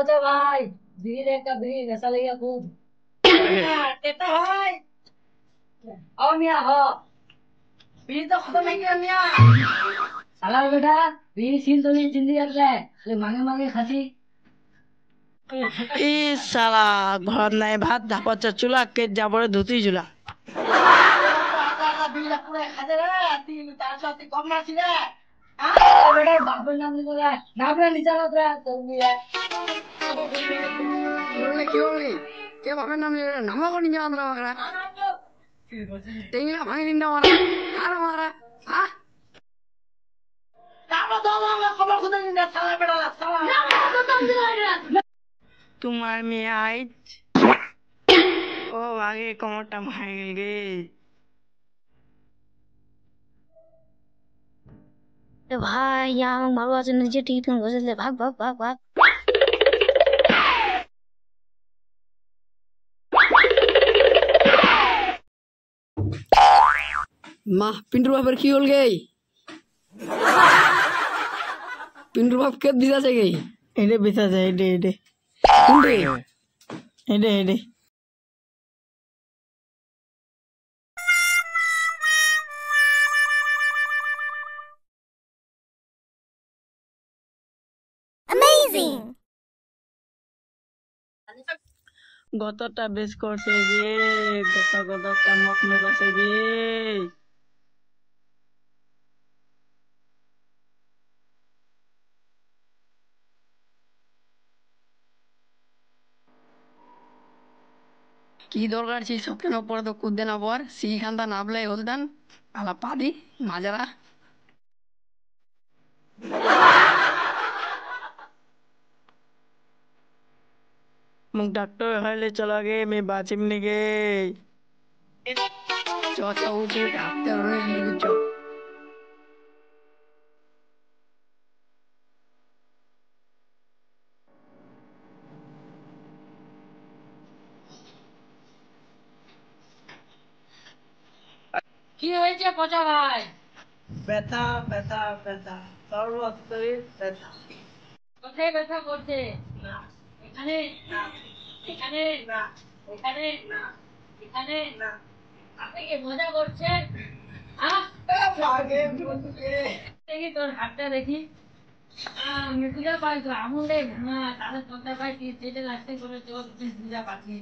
পচা ভাই, বিড়ি একটা বিড়ি নেশা লেগে খুব। এটা ভাই, ও মিয়া হ, বিড়ি তো খতম হয়ে গেল মিয়া। সালার বেটা, বিড়ি সিল তো नहीं जिंदगी আছে, খালি মাগে মাগে খাসি। ই সালা ঘৰত নাই ভাত ধাপত চুলা কে যাবৰে ধুতি চুলা বিড়িটা পুরো খাজে রে, তিন তার সাথে কম নাছি রে। বেটা বাপের নাম নিতে রে, নামে নিচালত রে, তোর বিয়ে। বললে কি বললি কে বাপের নাম নিয়ে নামা করে নিয়ে আমরা বাকরা তেইলা ভাঙি নিন্দা মারা আর মারা হ্যাঁ তারপর তো আমরা খবর খুঁজে নিন রে, সালা বেটা, সালা। তোমার মেয়ে আইজ ও আগে কোমরটা ভাঙে গেল গে ভাই yang baru aja নিজে টিকিট কিনে বসেছিলে ভাগ ভাগ ভাগ ভাগ মা পিন্টুর বাপের কি হল গে পিন্টুর বাপ কে দিদাছে গে এডে বিতাছে এডে এডে কোনটে এডে এডে amazing গতটা বেশ করছে গে গতটা মক মেলাছে গে কি দরকার ছিল সবকেন ওপরে তো কুদ্দেন আবার সিখানটা নাবলে হলদান আলা পাদি মাজারা मुझ डॉक्टर हले चला गए मैं बाजिम ने गए चौथा उठे डॉक्टर ने पूछो কি হয়েছে পচা ভাই? ব্যথা ব্যথা ব্যথা সর্বত্রই ব্যথা কোথায় ব্যথা করছে? এখানে, এখানে, এখানে, এখানে। আপনি কি মজা করছেন? দেখি তোর হাতটা দেখি। মৃত্যুটা পাইছো আমুলে ঘুমা তাহলে তোরটা পাই কি চেটে লাগতে করে চোখ বুঝা পাচ্ছি।